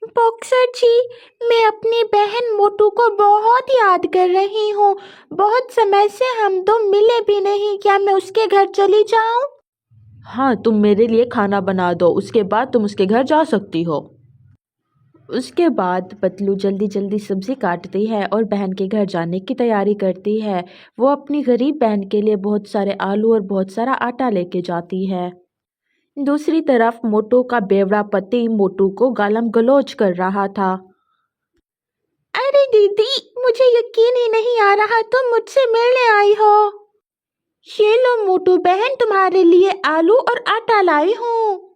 Boxer जी, मैं अपनी बहन मोटू को बहुत याद कर रही हूँ। बहुत समय से हम दो मिले भी नहीं। क्या मैं उसके घर चली जाऊँ? हाँ, तुम मेरे लिए खाना बना दो, उसके बाद तुम उसके घर जा सकती हो। उसके बाद पतलू जल्दी जल्दी सब्जी काटती है और बहन के घर जाने की तैयारी करती है। वो अपनी गरीब बहन के लिए बहुत सारे आलू और बहुत सारा आटा लेके जाती है। दूसरी तरफ मोटू का बेवड़ा पति मोटू को गालम गलौज कर रहा था। अरे दीदी, मुझे यकीन ही नहीं आ रहा तुम मुझसे मिलने आई हो। ये लो मोटू बहन, तुम्हारे लिए आलू और आटा लाई हूँ।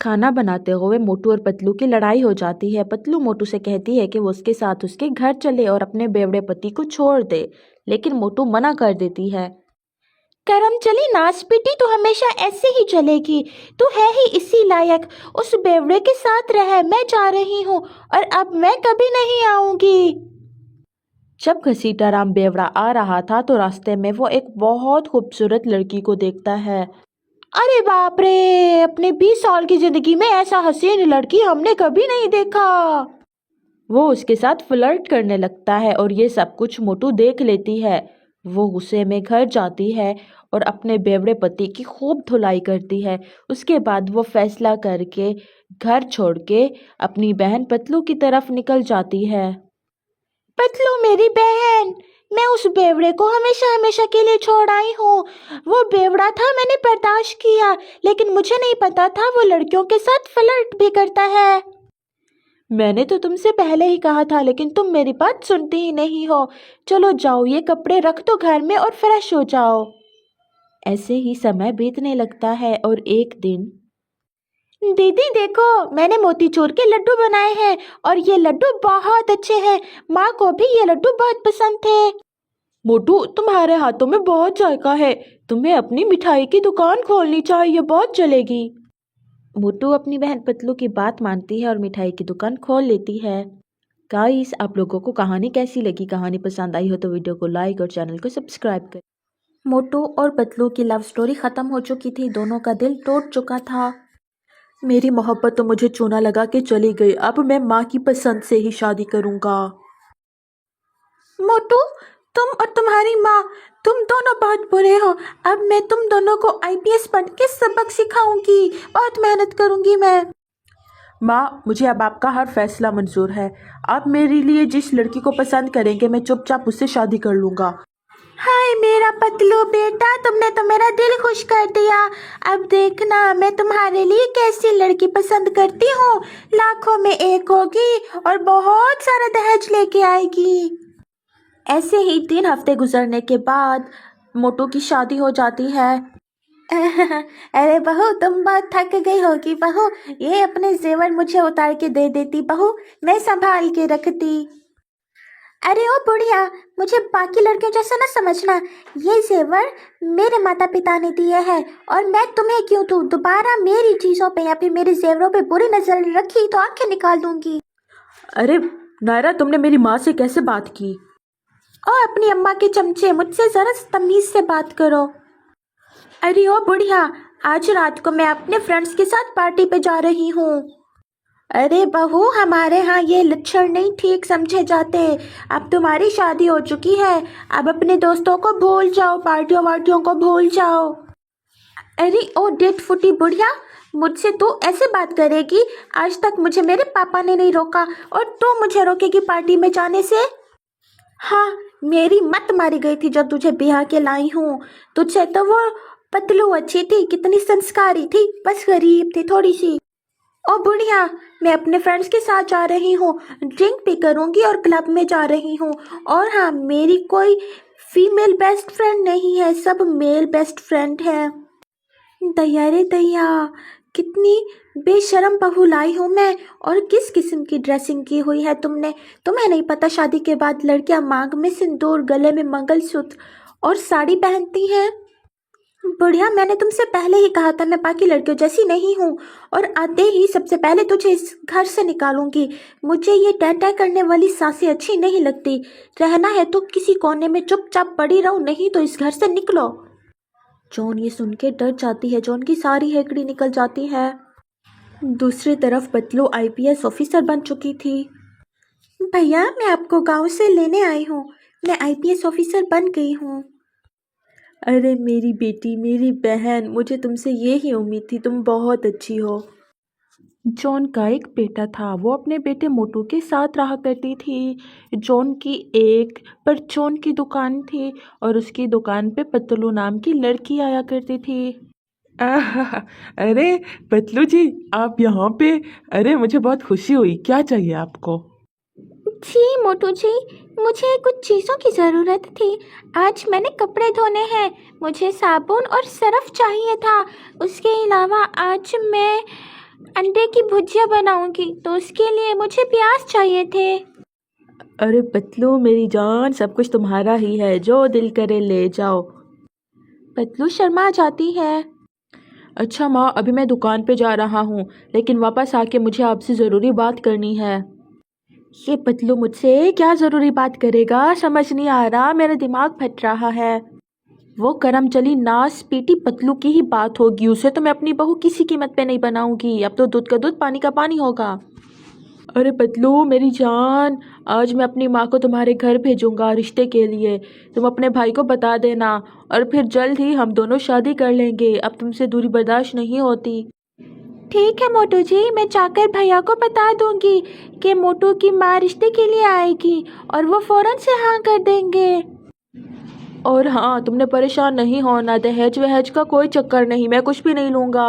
खाना बनाते हुए मोटू और पतलू की लड़ाई हो जाती है। पतलू मोटू से कहती है कि वो उसके साथ उसके घर चले और अपने बेवड़े पति को छोड़ दे, लेकिन मोटू मना कर देती है। करम चली नाच पिटी तो हमेशा ऐसे ही चलेगी। तू है ही इसी लायक। उस बेवड़े के साथ रह। मैं जा रही हूँ और अब मैं कभी नहीं आऊंगी। जब घसीटा राम बेवड़ा आ रहा था तो रास्ते में वो एक बहुत खूबसूरत लड़की को देखता है। अरे बाप रे, अपने 20 साल की जिंदगी में ऐसा हसीन लड़की हमने कभी नहीं देखा। वो उसके साथ फ्लर्ट करने लगता है और ये सब कुछ मोटू देख लेती है। वो गुस्से में घर जाती है और अपने बेवड़े पति की खूब धुलाई करती है। उसके बाद वो फैसला करके घर छोड़ के अपनी बहन पतलू की तरफ निकल जाती है। पतलू मेरी बहन, मैं उस बेवड़े को हमेशा हमेशा के लिए छोड़ आई हूँ। वो बेवड़ा था, मैंने बर्दाश्त किया, लेकिन मुझे नहीं पता था वो लड़कियों के साथ फ्लर्ट भी करता है। मैंने तो तुमसे पहले ही कहा था, लेकिन तुम मेरी बात सुनती ही नहीं हो। चलो जाओ, ये कपड़े रख दो घर में और फ्रेश हो जाओ। ऐसे ही समय बीतने लगता है और एक दिन दीदी देखो, मैंने मोतीचूर के लड्डू बनाए हैं और ये लड्डू बहुत अच्छे हैं। माँ को भी ये लड्डू बहुत पसंद थे। मोटू, तुम्हारे हाथों में बहुत जायका है। तुम्हें अपनी मिठाई की दुकान खोलनी चाहिए, बहुत चलेगी। मोटू अपनी बहन पतलू की बात मानती है और मिठाई की दुकान खोल लेती है। गाइस, आप लोगों को कहानी कैसी लगी? कहानी पसंद आई हो तो वीडियो को लाइक और चैनल को सब्सक्राइब करें। मोटू और पतलू की लव स्टोरी खत्म हो चुकी थी। दोनों का दिल टूट चुका था। मेरी मोहब्बत तो मुझे चूना लगा के चली गई। अब मैं माँ की पसंद से ही शादी करूंगा। मोटू, तुम और तुम्हारी माँ, तुम दोनों बहुत बुरे हो। अब मैं तुम दोनों को आईपीएस पढ़ के सबक सिखाऊंगी। बहुत मेहनत करूंगी मैं। माँ, मुझे अब आपका हर फैसला मंजूर है। आप मेरे लिए जिस लड़की को पसंद करेंगे मैं चुपचाप उससे शादी कर लूंगा। हाय मेरा पतलू बेटा, तुमने तो मेरा दिल खुश कर दिया। अब देखना मैं तुम्हारे लिए कैसी लड़की पसंद करती हूँ। लाखों में एक होगी और बहुत सारा दहेज लेके आएगी। ऐसे ही 3 हफ्ते गुजरने के बाद मोटू की शादी हो जाती है। अरे बहू, तुम बहुत थक गई होगी। बहू, ये अपने जेवर मुझे उतार के दे देती। बहू, मैं संभाल के रखती। अरे ओ बुढ़िया, मुझे बाकी लड़कियों जैसा ना समझना। ये जेवर मेरे माता पिता ने दिए हैं और मैं तुम्हें क्यों दूँ? दोबारा मेरी चीज़ों पे या फिर मेरे जेवरों पे बुरी नजर रखी तो आंखें निकाल दूंगी। अरे नायरा, तुमने मेरी माँ से कैसे बात की? और अपनी अम्मा के चमचे, मुझसे जरा तमीज से बात करो। अरे ओ बुढ़िया, आज रात को मैं अपने फ्रेंड्स के साथ पार्टी पे जा रही हूँ। अरे बहू, हमारे यहाँ ये लक्षण नहीं ठीक समझे जाते। अब तुम्हारी शादी हो चुकी है, अब अपने दोस्तों को भूल जाओ, पार्टियों वार्टियों को भूल जाओ। अरे ओ डेट फुटी बुढ़िया, मुझसे तू ऐसे बात करेगी? आज तक मुझे मेरे पापा ने नहीं रोका और तू मुझे रोकेगी पार्टी में जाने से? हाँ, मेरी मत मारी गई थी जब तुझे ब्याह के लाई हूँ। तुझसे तो वो पतलू अच्छी थी, कितनी संस्कारी थी, बस गरीब थी थोड़ी सी। ओ बुढ़िया, मैं अपने फ्रेंड्स के साथ जा रही हूँ, ड्रिंक भी करूँगी और क्लब में जा रही हूँ। और हाँ, मेरी कोई फीमेल बेस्ट फ्रेंड नहीं है, सब मेल बेस्ट फ्रेंड है। दैया रे दैया, कितनी बेशरम बहू लाई हूँ मैं। और किस किस्म की ड्रेसिंग की हुई है तुमने? तुम्हें नहीं पता शादी के बाद लड़कियां मांग में सिंदूर, गले में मंगलसूत्र और साड़ी पहनती हैं? बुढ़िया, मैंने तुमसे पहले ही कहा था मैं बाकी लड़कियों जैसी नहीं हूँ और आते ही सबसे पहले तुझे इस घर से निकालूंगी। मुझे ये टह करने वाली सासें अच्छी नहीं लगती। रहना है तो किसी कोने में चुपचाप पड़ी रहो, नहीं तो इस घर से निकलो। जॉन ये सुन के डर जाती है। जॉन की सारी हेकड़ी निकल जाती है। दूसरी तरफ पतलू आईपीएस ऑफिसर बन चुकी थी। भैया, मैं आपको गांव से लेने आई हूँ। मैं आईपीएस ऑफिसर बन गई हूँ। अरे मेरी बेटी, मेरी बहन, मुझे तुमसे ये ही उम्मीद थी, तुम बहुत अच्छी हो। जॉन का एक बेटा था, वो अपने बेटे मोटू के साथ रहा करती थी। जॉन की एक परचून की दुकान थी और उसकी दुकान पे पतलू नाम की लड़की आया करती थी। आहा, अरे पतलू जी, आप यहाँ पे? अरे मुझे बहुत खुशी हुई। क्या चाहिए आपको? जी मोटू जी, मुझे कुछ चीज़ों की ज़रूरत थी। आज मैंने कपड़े धोने हैं, मुझे साबुन और सरफ चाहिए था। उसके अलावा आज मैं अंडे की भुजिया बनाऊंगी, तो उसके लिए मुझे प्याज चाहिए थे। अरे पतलू मेरी जान, सब कुछ तुम्हारा ही है, जो दिल करे ले जाओ। पतलू शर्मा जाती है। अच्छा माँ, अभी मैं दुकान पे जा रहा हूँ, लेकिन वापस आके मुझे आपसे ज़रूरी बात करनी है। ये पतलू मुझसे क्या ज़रूरी बात करेगा, समझ नहीं आ रहा, मेरा दिमाग फट रहा है। वो करम चली नास पीटी पतलू की ही बात होगी, उसे तो मैं अपनी बहू किसी कीमत पे नहीं बनाऊंगी। अब तो दूध का दूध, पानी का पानी होगा। अरे पतलू मेरी जान, आज मैं अपनी माँ को तुम्हारे घर भेजूंगा रिश्ते के लिए। तुम अपने भाई को बता देना और फिर जल्द ही हम दोनों शादी कर लेंगे। अब तुमसे दूरी बर्दाश्त नहीं होती। ठीक है मोटू जी, मैं जाकर भैया को बता दूंगी कि मोटू की माँ रिश्ते के लिए आएगी और वो फौरन से हाँ कर देंगे। और हाँ, तुमने परेशान नहीं होना, दहेज वहेज का कोई चक्कर नहीं, मैं कुछ भी नहीं लूँगा।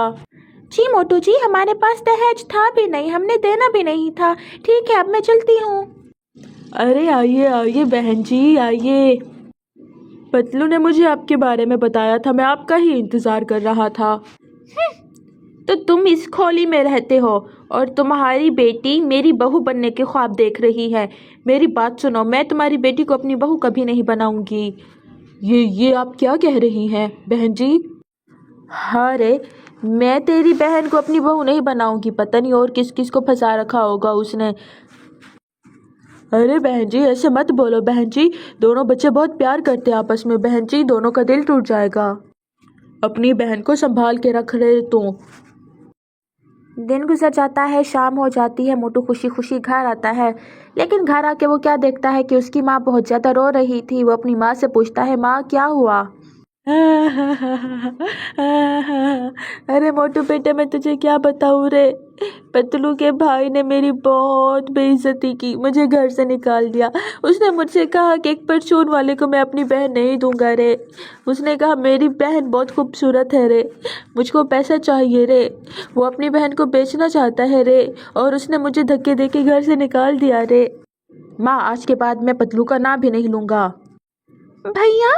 जी मोटू जी, हमारे पास दहेज था भी नहीं, हमने देना भी नहीं था। ठीक है, अब मैं चलती हूँ। अरे आइए आइए बहन जी, आइए। पतलू ने मुझे आपके बारे में बताया था, मैं आपका ही इंतज़ार कर रहा था। तो तुम इस खोली में रहते हो और तुम्हारी बेटी मेरी बहू बनने के ख्वाब देख रही है। मेरी बात सुनो, मैं तुम्हारी बेटी को अपनी बहू कभी नहीं बनाऊंगी। ये आप क्या कह रही हैं बहन जी? हाँ रे, मैं तेरी बहन को अपनी बहू नहीं बनाऊंगी। पता नहीं और किस किस को फंसा रखा होगा उसने। अरे बहन जी, ऐसे मत बोलो बहन जी, दोनों बच्चे बहुत प्यार करते हैं आपस में। बहन जी, दोनों का दिल टूट जाएगा। अपनी बहन को संभाल के रख रहे तू। दिन गुजर जाता है, शाम हो जाती है, मोटू खुशी खुशी घर आता है। लेकिन घर आके वो क्या देखता है कि उसकी माँ बहुत ज़्यादा रो रही थी। वो अपनी माँ से पूछता है, माँ क्या हुआ? अरे मोटू बेटे, मैं तुझे क्या बताऊँ रे। पतलू के भाई ने मेरी बहुत बेइज्जती की, मुझे घर से निकाल दिया। उसने मुझसे कहा कि एक परचून वाले को मैं अपनी बहन नहीं दूंगा रे। उसने कहा मेरी बहन बहुत खूबसूरत है रे, मुझको पैसा चाहिए रे। वो अपनी बहन को बेचना चाहता है रे, और उसने मुझे धक्के दे के घर से निकाल दिया रे। माँ, आज के बाद मैं पतलू का नाम भी नहीं लूँगा। भैया,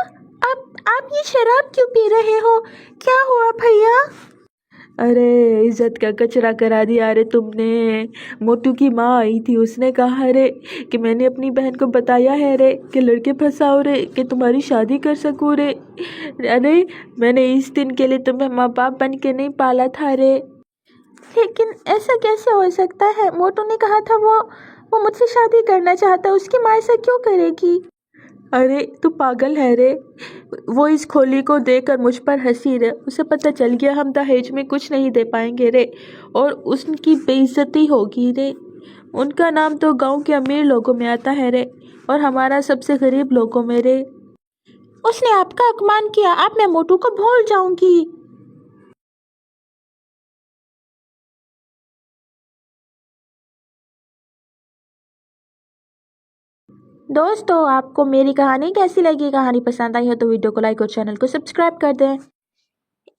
आप ये शराब क्यों पी रहे हो? क्या हुआ भैया? अरे इज्जत का कचरा करा दिया रे तुमने। मोटू की माँ आई थी, उसने कहा रे कि मैंने अपनी बहन को बताया है रे कि लड़के फंसाओ रे कि तुम्हारी शादी कर सकूँ रे। अरे मैंने इस दिन के लिए तुम्हें माँ बाप बन के नहीं पाला था रे। लेकिन ऐसा कैसे हो सकता है? मोटू ने कहा था वो मुझसे शादी करना चाहता है, उसकी माँ ऐसा क्यों करेगी? अरे तू पागल है रे। वो इस खोली को देकर मुझ पर हंसी रे। उसे पता चल गया हम दहेज में कुछ नहीं दे पाएंगे रे, और उसकी बेइज्जती होगी रे। उनका नाम तो गांव के अमीर लोगों में आता है रे, और हमारा सबसे गरीब लोगों में रे। उसने आपका अपमान किया, अब मैं मोटू को भूल जाऊंगी। दोस्तों, आपको मेरी कहानी कैसी लगी? कहानी पसंद आई हो तो वीडियो को लाइक और चैनल को सब्सक्राइब कर दें।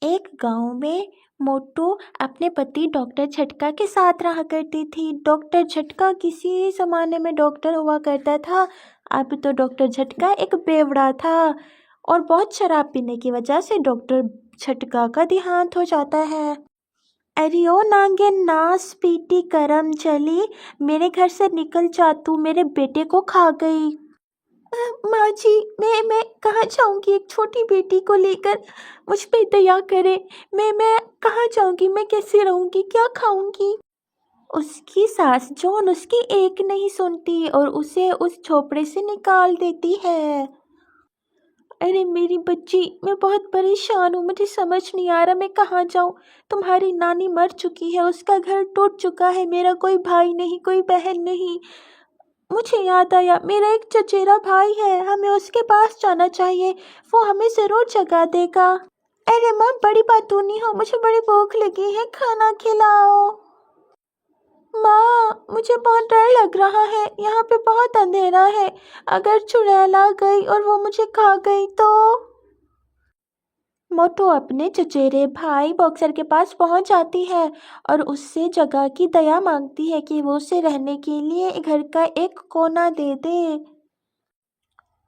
एक गांव में मोटू अपने पति डॉक्टर झटका के साथ रहा करती थी। डॉक्टर झटका किसी जमाने में डॉक्टर हुआ करता था। अब तो डॉक्टर झटका एक बेवड़ा था और बहुत शराब पीने की वजह से डॉक्टर झटका का देहांत हो जाता है। अरे ओ नांगे नास पीटी करम चली, मेरे घर से निकल जा, तू मेरे बेटे को खा गई। माँ जी, मैं कहाँ जाऊँगी एक छोटी बेटी को लेकर? मुझ पे दया करें। मैं कहाँ जाऊँगी? मैं कैसे रहूँगी? क्या खाऊँगी? उसकी सास जॉन उसकी एक नहीं सुनती और उसे उस झोपड़े से निकाल देती है। अरे मेरी बच्ची, मैं बहुत परेशान हूँ, मुझे समझ नहीं आ रहा मैं कहाँ जाऊँ। तुम्हारी नानी मर चुकी है, उसका घर टूट चुका है, मेरा कोई भाई नहीं, कोई बहन नहीं। मुझे याद आया, मेरा एक चचेरा भाई है, हमें उसके पास जाना चाहिए, वो हमें ज़रूर जगा देगा। अरे माँ, बड़ी बातूनी हो, मुझे बड़ी भूख लगी है, खाना खिलाओ। माँ, मुझे बहुत डर लग रहा है, यहाँ पे बहुत अंधेरा है, अगर चुड़ैल आ गई और वो मुझे खा गई तो। मोटू अपने चचेरे भाई बॉक्सर के पास पहुंच जाती है और उससे जगह की दया मांगती है कि वो उसे रहने के लिए घर का एक कोना दे दे।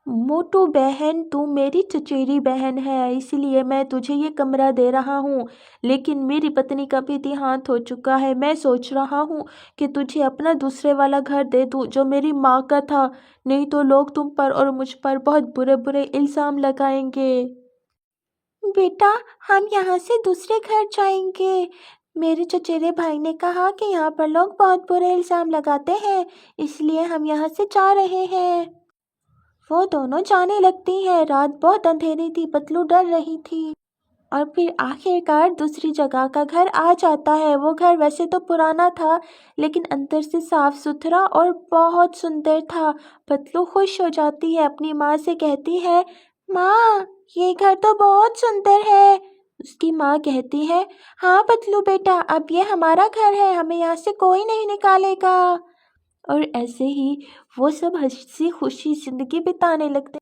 मोटू बहन, तू मेरी चचेरी बहन है, इसलिए मैं तुझे ये कमरा दे रहा हूँ, लेकिन मेरी पत्नी का भी देहांत हो चुका है। मैं सोच रहा हूँ कि तुझे अपना दूसरे वाला घर दे दूँ जो मेरी माँ का था, नहीं तो लोग तुम पर और मुझ पर बहुत बुरे बुरे इल्ज़ाम लगाएंगे। बेटा, हम यहाँ से दूसरे घर जाएंगे। मेरे चचेरे भाई ने कहा कि यहाँ पर लोग बहुत बुरे इल्ज़ाम लगाते हैं, इसलिए हम यहाँ से जा रहे हैं। वो दोनों जाने लगती हैं। रात बहुत अंधेरी थी, पतलू डर रही थी और फिर आखिरकार दूसरी जगह का घर आ जाता है। वो घर वैसे तो पुराना था, लेकिन अंदर से साफ सुथरा और बहुत सुंदर था। पतलू खुश हो जाती है, अपनी माँ से कहती है, माँ, ये घर तो बहुत सुंदर है। उसकी माँ कहती है, हाँ पतलू बेटा, अब ये हमारा घर है, हमें यहाँ से कोई नहीं निकालेगा। और ऐसे ही वो सब हंसी खुशी जिंदगी बिताने लगते।